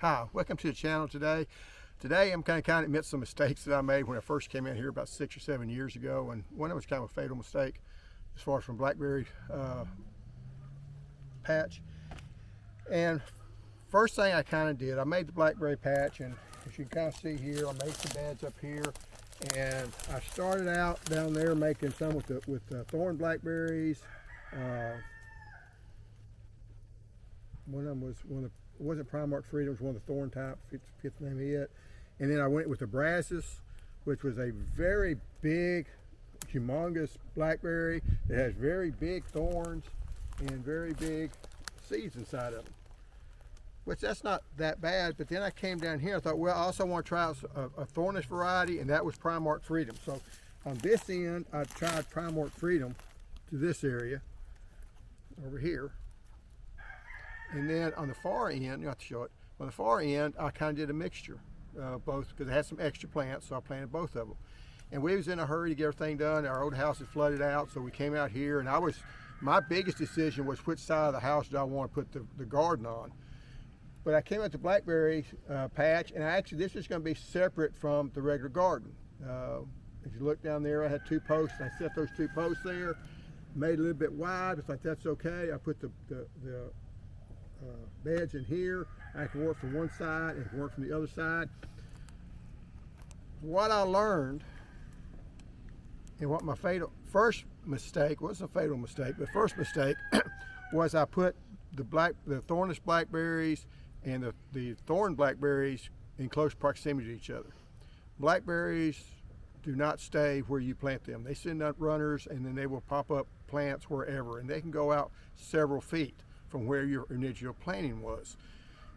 Hi, welcome to the channel today. Today I'm kind of admit some mistakes that I made when I first came in here about 6 or 7 years ago, and one of them was kind of a fatal mistake as far as from Blackberry patch. And first thing I kind of did, I made the Blackberry patch, and as you can kind of see here, I made some beds up here, and I started out down there making some with the thorn blackberries. One of them was it wasn't Primark Freedom, it was one of the thorn type, fifth name of it. And then I went with the Brazos, which was a very big, humongous blackberry that has very big thorns and very big seeds inside of them. Which that's not that bad, but then I came down here, I thought, well, I also want to try out a thornish variety, and that was Primark Freedom. So on this end, I tried Primark Freedom to this area over here. And then on the far end, you have to show it, on the far end, I kind of did a mixture, both because I had some extra plants, so I planted both of them. And we was in a hurry to get everything done. Our old house had flooded out, so we came out here, and my biggest decision was which side of the house do I want to put the garden on. But I came out to Blackberry patch, and this is going to be separate from the regular garden. If you look down there, I had 2 posts. I set those 2 posts there, made it a little bit wide. It's like, that's okay. I put the beds in here. I can work from one side and work from the other side. What I learned, and what my first mistake, wasn't a fatal mistake, but first mistake was I put the thornish blackberries and the thorn blackberries in close proximity to each other. Blackberries do not stay where you plant them. They send up runners, and then they will pop up plants wherever, and they can go out several feet from where your initial planting was.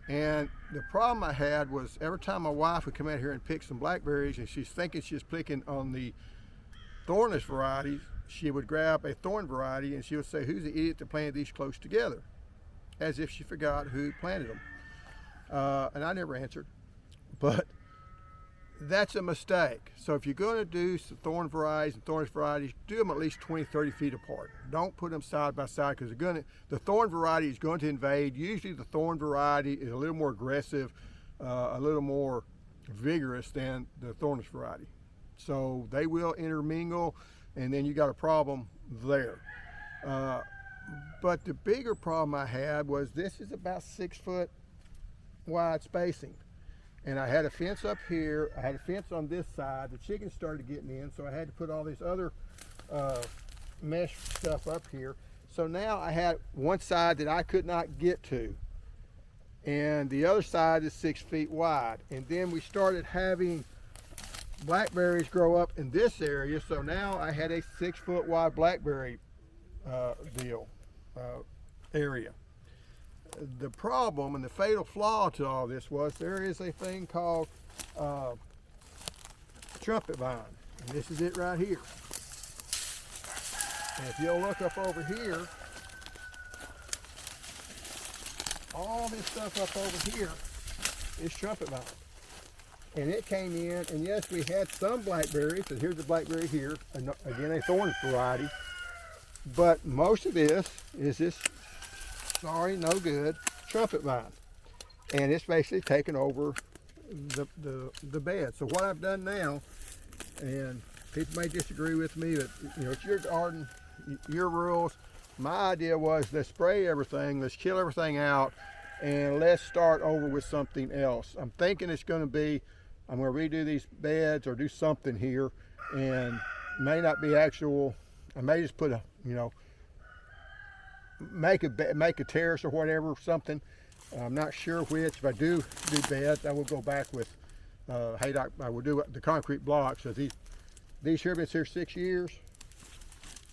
And the problem I had was every time my wife would come out here and pick some blackberries, and she's thinking she's picking on the thornish varieties, she would grab a thorn variety and she would say, "Who's the idiot that planted these close together?" As if she forgot who planted them. And I never answered, but that's a mistake. So if you're going to do some thorn varieties and thornish varieties, do them at least 20-30 feet apart. Don't put them side by side, because the thorn variety is going to invade. Usually the thorn variety is a little more aggressive, a little more vigorous than the thornish variety. So they will intermingle, and then you got a problem there. But the bigger problem I had was this is about 6 foot wide spacing. And I had a fence up here, I had a fence on this side. The chickens started getting in, so I had to put all this other mesh stuff up here. So now I had one side that I could not get to, and the other side is 6 feet wide. And then we started having blackberries grow up in this area, so now I had a 6 foot wide blackberry area. The problem and the fatal flaw to all this was there is a thing called trumpet vine, and this is it right here. And if you'll look up over here, all this stuff up over here is trumpet vine. And it came in, and yes, we had some blackberries, and here's the blackberry here, again a thorn variety, but most of this is this sorry, no good trumpet vine, and it's basically taken over the bed. So what I've done now, and people may disagree with me, but it's your garden, your rules. My idea was, let's spray everything, let's kill everything out, and let's start over with something else. I'm thinking it's going to be, I'm going to redo these beds or do something here, and may not be actual. I may just put a make a terrace or whatever, something. I'm not sure which. If I do beds, I will go back with haydock. I will do the concrete blocks. So these here have been here 6 years,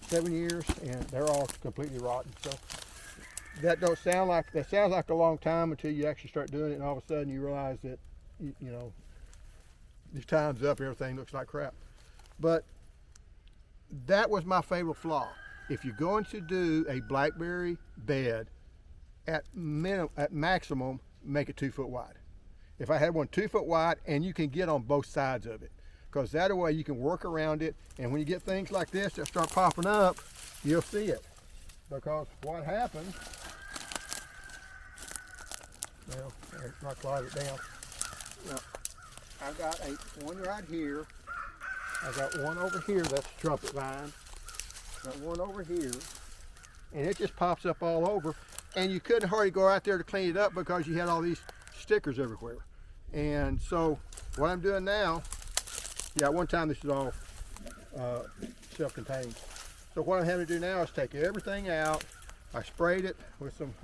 7 years, and they're all completely rotten. So that sounds like a long time until you actually start doing it, and all of a sudden you realize that your time's up. Everything looks like crap. But that was my favorite flaw. If you're going to do a blackberry bed, at maximum, make it 2 foot wide. If I had one 2 foot wide, and you can get on both sides of it, because that way you can work around it, and when you get things like this that start popping up, you'll see it. Because what happens Well, I'll slide it down. Now, I've got one right here. I've got one over here, that's the trumpet vine. Got one over here, and it just pops up all over. And you couldn't hardly go out there to clean it up because you had all these stickers everywhere. And so what I'm doing now, yeah, one time this is all self-contained. So what I'm having to do now is take everything out. I sprayed it with some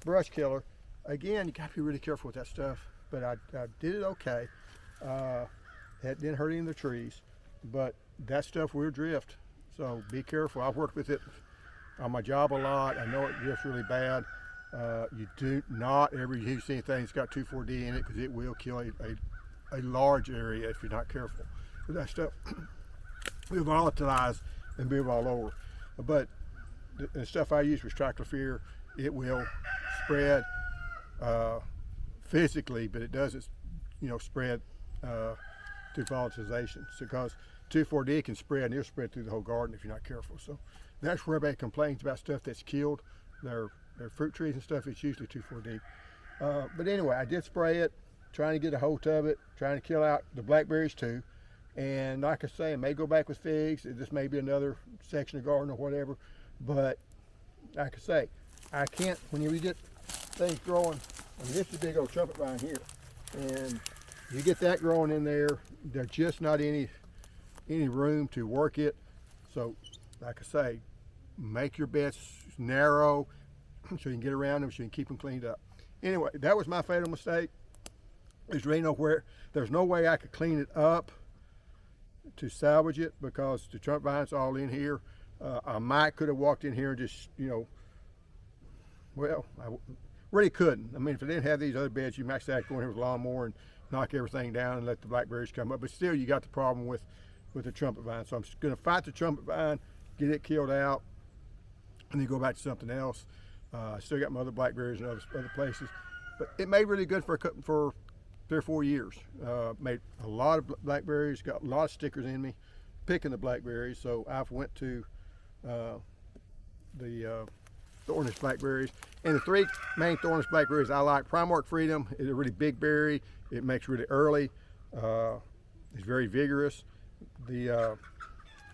brush killer. Again, you got to be really careful with that stuff, but I did it okay. It didn't hurt any of the trees, but that stuff will drift. So be careful. I've worked with it on my job a lot. I know it drifts really bad. You do not ever use anything that's got 2,4-D in it because it will kill a large area if you're not careful. But that stuff will volatilize and move all over. But the stuff I use with Triclopyr, it will spread physically, but it doesn't, spread through volatilization. Because 2,4-D can spread, and it'll spread through the whole garden if you're not careful. So that's where everybody complains about stuff that's killed their fruit trees and stuff. It's usually 2,4-D. But anyway, I did spray it, trying to get a hold of it, trying to kill out the blackberries too. And like I say, it may go back with figs. This may be another section of garden or whatever. But like I say, I can't, when you get things growing, this is a big old trumpet vine here. And you get that growing in there, there's just not any room to work it. So like I say, make your beds narrow so you can get around them, so you can keep them cleaned up. Anyway, that was my fatal mistake. There's really there's no way I could clean it up to salvage it because the trumpet vine's all in here. I might could have walked in here and just, well, I really couldn't. I mean, if I didn't have these other beds, you might say I'd go in here with a lawnmower and knock everything down and let the blackberries come up. But still, you got the problem with the trumpet vine. So I'm going to fight the trumpet vine, get it killed out, and then go back to something else. I still got my other blackberries in other places. But it made really good for 3 or 4 years. Made a lot of blackberries, got a lot of stickers in me, picking the blackberries. So I've went to the thornless blackberries. And the 3 main thornless blackberries I like: Primark Freedom is a really big berry. It makes really early. It's very vigorous. The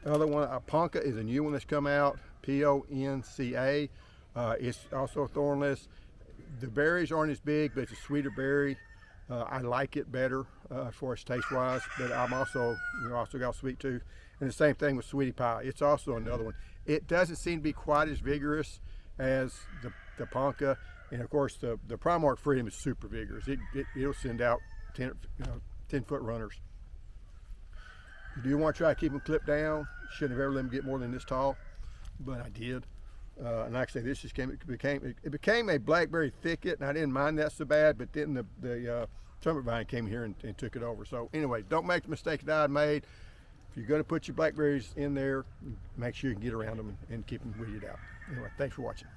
other one, Ponca, is a new one that's come out, Ponca. It's also thornless. The berries aren't as big, but it's a sweeter berry. I like it better as far as taste-wise, but I'm also got sweet tooth. And the same thing with Sweetie Pie. It's also another one. It doesn't seem to be quite as vigorous as the Ponca, and of course the Primark Freedom is super vigorous. It'll send out 10-foot runners. You do want to try to keep them clipped down. Shouldn't have ever let them get more than this tall, but I did. And like I say, this just became a blackberry thicket, and I didn't mind that so bad. But then the trumpet vine came here and took it over. So anyway, don't make the mistake that I made. If you're going to put your blackberries in there, make sure you can get around them and keep them weeded out. Anyway, thanks for watching.